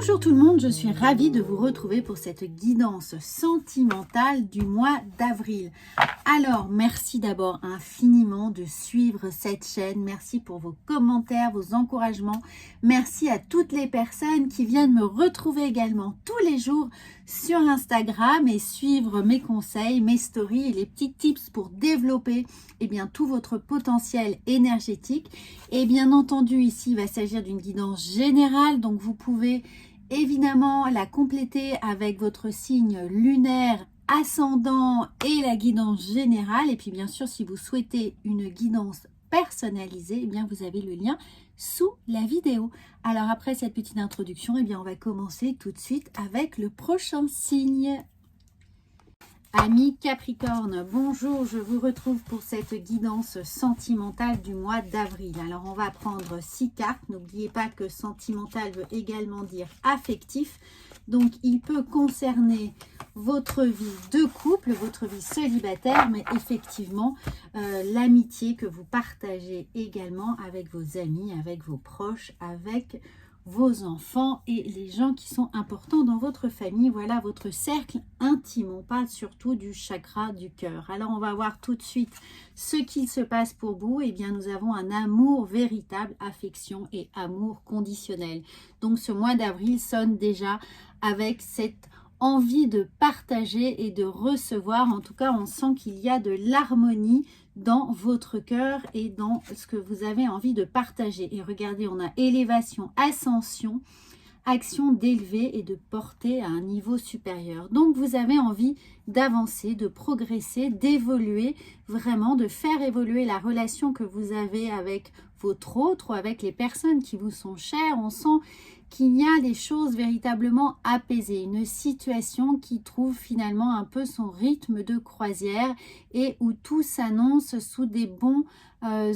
Bonjour tout le monde, je suis ravie de vous retrouver pour cette guidance sentimentale du mois d'avril. Alors, merci d'abord infiniment de suivre cette chaîne. Merci pour vos commentaires, vos encouragements. Merci à toutes les personnes qui viennent me retrouver également tous les jours sur Instagram et suivre mes conseils, mes stories et les petits tips pour développer tout votre potentiel énergétique. Et bien entendu, ici, il va s'agir d'une guidance générale, donc vous pouvez évidemment la compléter avec votre signe lunaire, ascendant et la guidance générale. Et puis bien sûr, si vous souhaitez une guidance personnalisée, vous avez le lien sous la vidéo. Alors après cette petite introduction, on va commencer tout de suite avec le prochain signe. Amis Capricorne, bonjour, je vous retrouve pour cette guidance sentimentale du mois d'avril. Alors on va prendre 6 cartes, n'oubliez pas que sentimental veut également dire affectif. Donc il peut concerner votre vie de couple, votre vie célibataire, mais effectivement l'amitié que vous partagez également avec vos amis, avec vos proches, avec vos enfants et les gens qui sont importants dans votre famille. Voilà votre cercle intime. On parle surtout du chakra du cœur. Alors on va voir tout de suite ce qu'il se passe pour vous. Nous avons un amour véritable, affection et amour conditionnel. Donc ce mois d'avril sonne déjà avec cette envie de partager et de recevoir. En tout cas, on sent qu'il y a de l'harmonie dans votre cœur et dans ce que vous avez envie de partager. Et regardez, on a élévation, ascension, action d'élever et de porter à un niveau supérieur. Donc vous avez envie d'avancer, de progresser, d'évoluer, vraiment de faire évoluer la relation que vous avez avec votre autre ou avec les personnes qui vous sont chères. On sent qu'il y a des choses véritablement apaisées, une situation qui trouve finalement un peu son rythme de croisière et où tout s'annonce sous des bons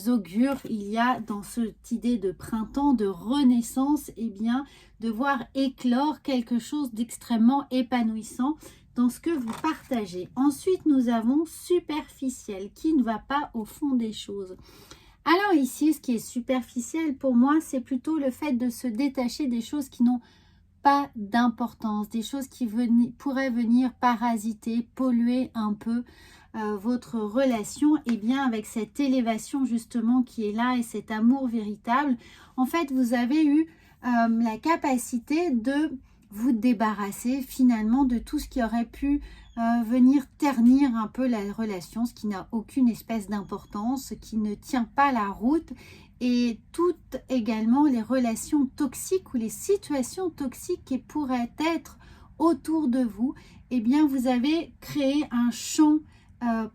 augures. Il y a dans cette idée de printemps, de renaissance, de voir éclore quelque chose d'extrêmement épanouissant dans ce que vous partagez. Ensuite, nous avons superficiel, qui ne va pas au fond des choses. Alors ici, ce qui est superficiel pour moi, c'est plutôt le fait de se détacher des choses qui n'ont pas d'importance, des choses qui pourraient venir parasiter, polluer un peu votre relation. Avec cette élévation justement qui est là et cet amour véritable, en fait, vous avez eu la capacité de vous débarrasser finalement de tout ce qui aurait pu venir ternir un peu la relation, ce qui n'a aucune espèce d'importance, ce qui ne tient pas la route, et toutes également les relations toxiques ou les situations toxiques qui pourraient être autour de vous. Vous avez créé un champ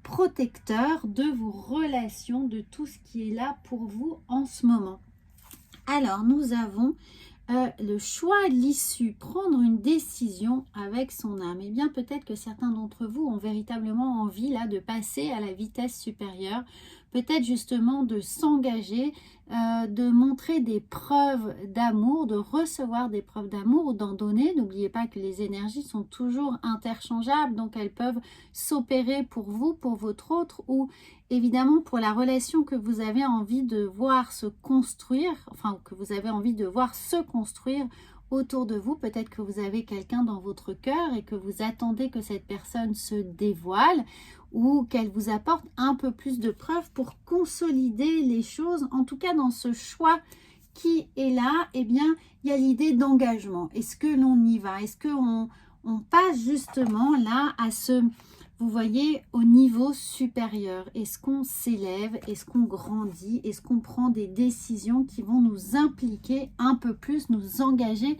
protecteur de vos relations, de tout ce qui est là pour vous en ce moment. Alors nous avons le choix de l'issue, prendre une décision avec son âme. Peut-être que certains d'entre vous ont véritablement envie là de passer à la vitesse supérieure, peut-être justement de s'engager, de montrer des preuves d'amour, de recevoir des preuves d'amour ou d'en donner. N'oubliez pas que les énergies sont toujours interchangeables, donc elles peuvent s'opérer pour vous, pour votre autre, ou évidemment pour la relation que vous avez envie de voir se construire, que vous avez envie de voir se construire autour de vous. Peut-être que vous avez quelqu'un dans votre cœur et que vous attendez que cette personne se dévoile ou qu'elle vous apporte un peu plus de preuves pour consolider les choses. En tout cas, dans ce choix qui est là, il y a l'idée d'engagement. Est-ce que l'on y va? Est-ce qu'on passe justement là à ce... Vous voyez, au niveau supérieur, est-ce qu'on s'élève, est-ce qu'on grandit, est-ce qu'on prend des décisions qui vont nous impliquer un peu plus, nous engager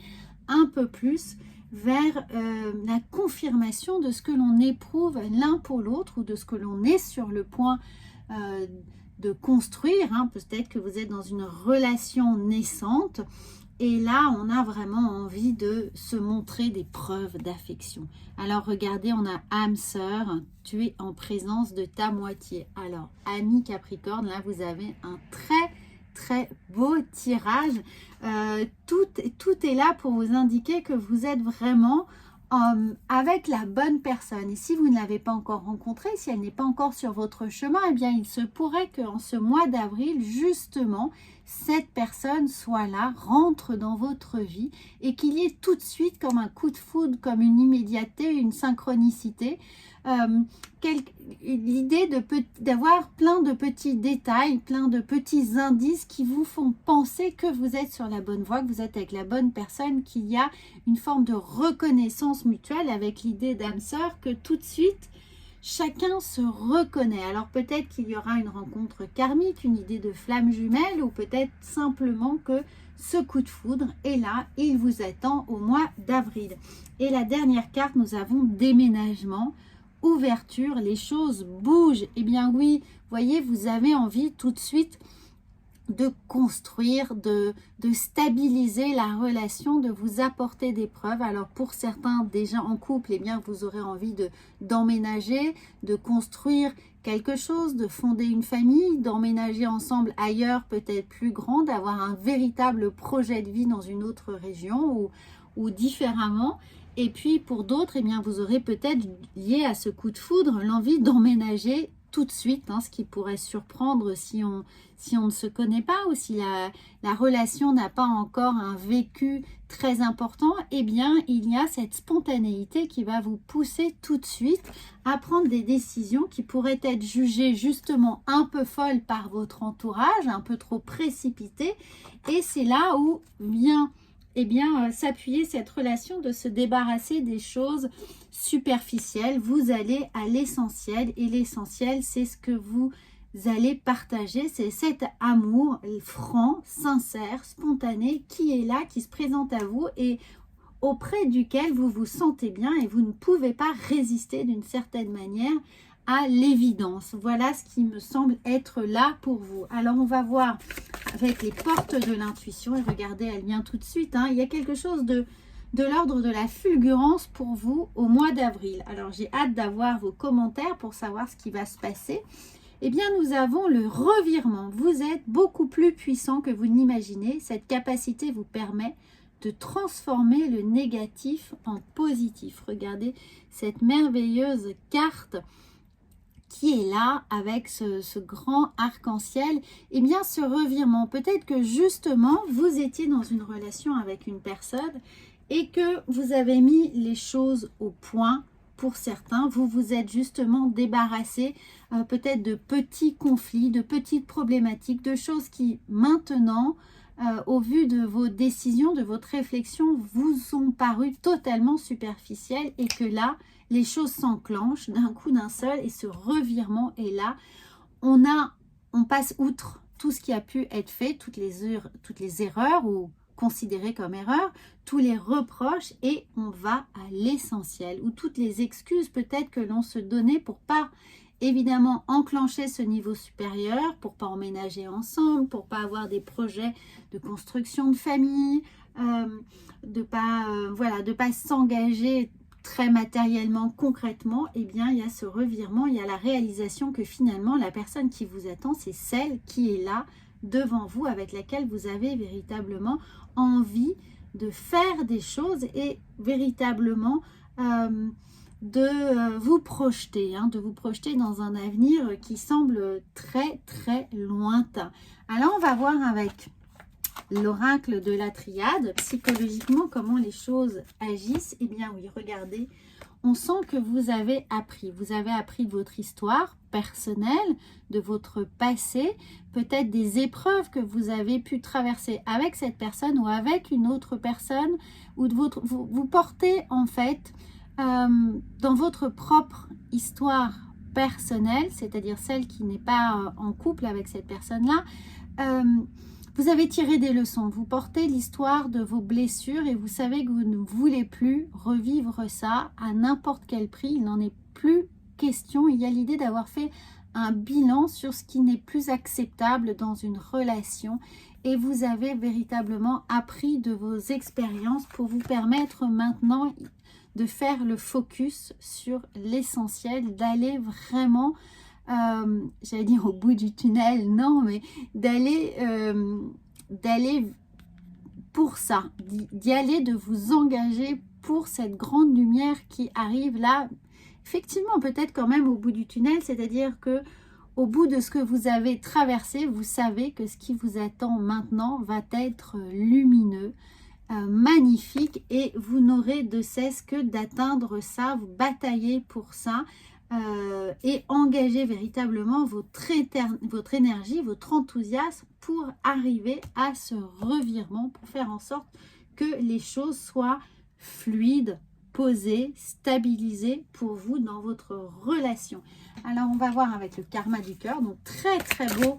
un peu plus vers la confirmation de ce que l'on éprouve l'un pour l'autre ou de ce que l'on est sur le point de construire. Peut-être que vous êtes dans une relation naissante. Et là, on a vraiment envie de se montrer des preuves d'affection. Alors, regardez, on a âme sœur, tu es en présence de ta moitié. Alors, ami Capricorne, là, vous avez un très beau tirage. Tout est là pour vous indiquer que vous êtes vraiment avec la bonne personne. Et si vous ne l'avez pas encore rencontrée, si elle n'est pas encore sur votre chemin, il se pourrait qu'en ce mois d'avril, justement, cette personne soit là, rentre dans votre vie et qu'il y ait tout de suite comme un coup de foudre, comme une immédiateté, une synchronicité. L'idée d'avoir plein de petits détails, plein de petits indices qui vous font penser que vous êtes sur la bonne voie, que vous êtes avec la bonne personne, qu'il y a une forme de reconnaissance mutuelle avec l'idée d'âme sœur, que tout de suite, chacun se reconnaît. Alors peut-être qu'il y aura une rencontre karmique, une idée de flamme jumelle, ou peut-être simplement que ce coup de foudre est là, il vous attend au mois d'avril. Et la dernière carte, nous avons déménagement, ouverture, les choses bougent. Eh bien oui, voyez, vous avez envie tout de suite de construire, de stabiliser la relation, de vous apporter des preuves. Alors pour certains déjà en couple, eh bien vous aurez envie d'emménager, de construire quelque chose, de fonder une famille, d'emménager ensemble ailleurs, peut-être plus grand, d'avoir un véritable projet de vie dans une autre région ou différemment. Et puis pour d'autres, eh bien vous aurez peut-être lié à ce coup de foudre l'envie d'emménager tout de suite, ce qui pourrait surprendre si on ne se connaît pas ou si la relation n'a pas encore un vécu très important. Eh bien, il y a cette spontanéité qui va vous pousser tout de suite à prendre des décisions qui pourraient être jugées justement un peu folles par votre entourage, un peu trop précipitées. Et c'est là où vient s'appuyer cette relation, de se débarrasser des choses superficielles. Vous allez à l'essentiel, et l'essentiel, c'est ce que vous allez partager, c'est cet amour franc, sincère, spontané qui est là, qui se présente à vous et auprès duquel vous vous sentez bien et vous ne pouvez pas résister d'une certaine manière à l'évidence. Voilà ce qui me semble être là pour vous. Alors on va voir avec les portes de l'intuition, et regardez, elle vient tout de suite. Il y a quelque chose de l'ordre de la fulgurance pour vous au mois d'avril. Alors j'ai hâte d'avoir vos commentaires pour savoir ce qui va se passer. Eh bien nous avons le revirement. Vous êtes beaucoup plus puissant que vous n'imaginez. Cette capacité vous permet de transformer le négatif en positif. Regardez cette merveilleuse carte qui est là avec ce grand arc-en-ciel. Eh bien ce revirement, peut-être que justement vous étiez dans une relation avec une personne et que vous avez mis les choses au point. Pour certains, vous vous êtes justement débarrassé peut-être de petits conflits, de petites problématiques, de choses qui maintenant, au vu de vos décisions, de votre réflexion, vous ont paru totalement superficielles et que là, les choses s'enclenchent d'un coup d'un seul et ce revirement est là. On passe outre tout ce qui a pu être fait, toutes les erreurs ou considérées comme erreurs, tous les reproches et on va à l'essentiel ou toutes les excuses peut-être que l'on se donnait pour pas évidemment enclencher ce niveau supérieur, pour pas emménager ensemble, pour pas avoir des projets de construction de famille, de pas s'engager très matériellement, concrètement. Eh bien il y a ce revirement, il y a la réalisation que finalement la personne qui vous attend, c'est celle qui est là devant vous, avec laquelle vous avez véritablement envie de faire des choses et véritablement de vous projeter, de vous projeter dans un avenir qui semble très très lointain. Alors on va voir avec l'oracle de la triade, psychologiquement, comment les choses agissent. Eh bien oui, regardez, on sent que vous avez appris de votre histoire personnelle, de votre passé, peut-être des épreuves que vous avez pu traverser avec cette personne ou avec une autre personne, ou vous portez en fait dans votre propre histoire personnelle, c'est-à-dire celle qui n'est pas en couple avec cette personne-là, vous avez tiré des leçons, vous portez l'histoire de vos blessures et vous savez que vous ne voulez plus revivre ça à n'importe quel prix. Il n'en est plus question. Il y a l'idée d'avoir fait un bilan sur ce qui n'est plus acceptable dans une relation et vous avez véritablement appris de vos expériences pour vous permettre maintenant de faire le focus sur l'essentiel, d'aller vraiment j'allais dire au bout du tunnel, non, mais d'aller pour ça, d'y aller, de vous engager pour cette grande lumière qui arrive là, effectivement, peut-être quand même au bout du tunnel, c'est-à-dire que au bout de ce que vous avez traversé, vous savez que ce qui vous attend maintenant va être lumineux, magnifique, et vous n'aurez de cesse que d'atteindre ça, vous bataillez pour ça, et engager véritablement votre énergie, votre enthousiasme pour arriver à ce revirement, pour faire en sorte que les choses soient fluides, posées, stabilisées pour vous dans votre relation. Alors on va voir avec le karma du cœur, donc très très beau.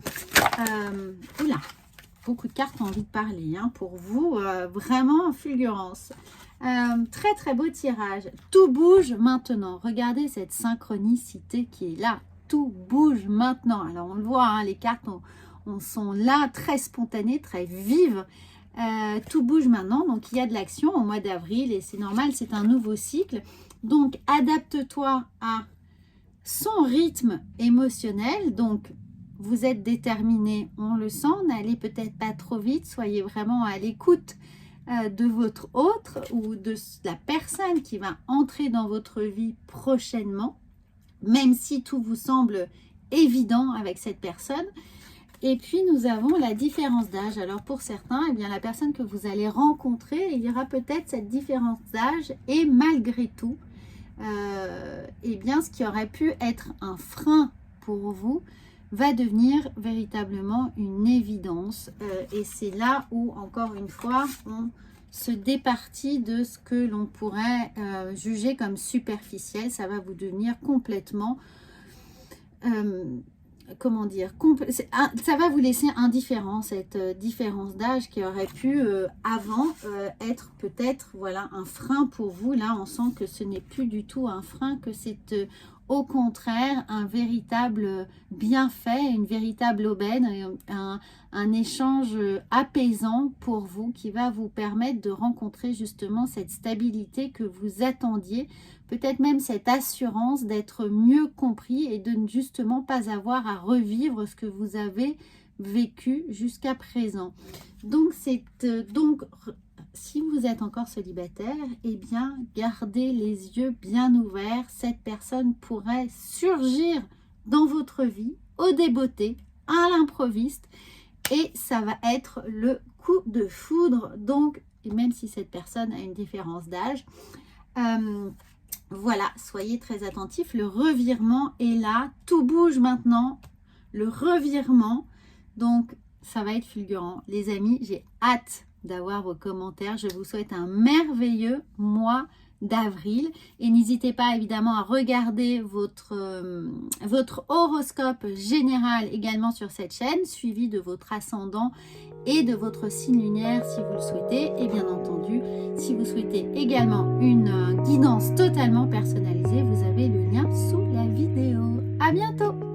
Oula, beaucoup de cartes ont envie de parler hein, pour vous, vraiment en fulgurance. Très très beau tirage. Tout bouge maintenant. Regardez cette synchronicité qui est là. Tout bouge maintenant. Alors on le voit, hein, les cartes sont là, très spontanées, très vives. Tout bouge maintenant. Donc il y a de l'action au mois d'avril et c'est normal, c'est un nouveau cycle. Donc adapte-toi à son rythme émotionnel. Donc vous êtes déterminé, on le sent. N'allez peut-être pas trop vite. Soyez vraiment à l'écoute de votre autre ou de la personne qui va entrer dans votre vie prochainement, même si tout vous semble évident avec cette personne. Et puis nous avons la différence d'âge. Alors pour certains, eh bien, la personne que vous allez rencontrer, il y aura peut-être cette différence d'âge, et malgré tout, eh bien, ce qui aurait pu être un frein pour vous va devenir véritablement une évidence. Et c'est là où, encore une fois, on se départit de ce que l'on pourrait juger comme superficiel. Ça va vous devenir complètement, comment dire, ça va vous laisser indifférent, cette différence d'âge qui aurait pu avant être peut-être voilà, un frein pour vous. Là, on sent que ce n'est plus du tout un frein, que c'est au contraire un véritable bienfait, une véritable aubaine, un échange apaisant pour vous qui va vous permettre de rencontrer justement cette stabilité que vous attendiez, peut-être même cette assurance d'être mieux compris et de ne justement pas avoir à revivre ce que vous avez vécu jusqu'à présent. Donc, si vous êtes encore célibataire, eh bien, gardez les yeux bien ouverts. Cette personne pourrait surgir dans votre vie, au débeauté, à l'improviste, et ça va être le coup de foudre. Donc, et même si cette personne a une différence d'âge, voilà, soyez très attentifs. Le revirement est là, tout bouge maintenant. Le revirement, donc ça va être fulgurant. Les amis, j'ai hâte d'avoir vos commentaires. Je vous souhaite un merveilleux mois d'avril et n'hésitez pas évidemment à regarder votre horoscope général également sur cette chaîne, suivi de votre ascendant et de votre signe lunaire si vous le souhaitez, et bien entendu si vous souhaitez également une guidance totalement personnalisée, vous avez le lien sous la vidéo. À bientôt.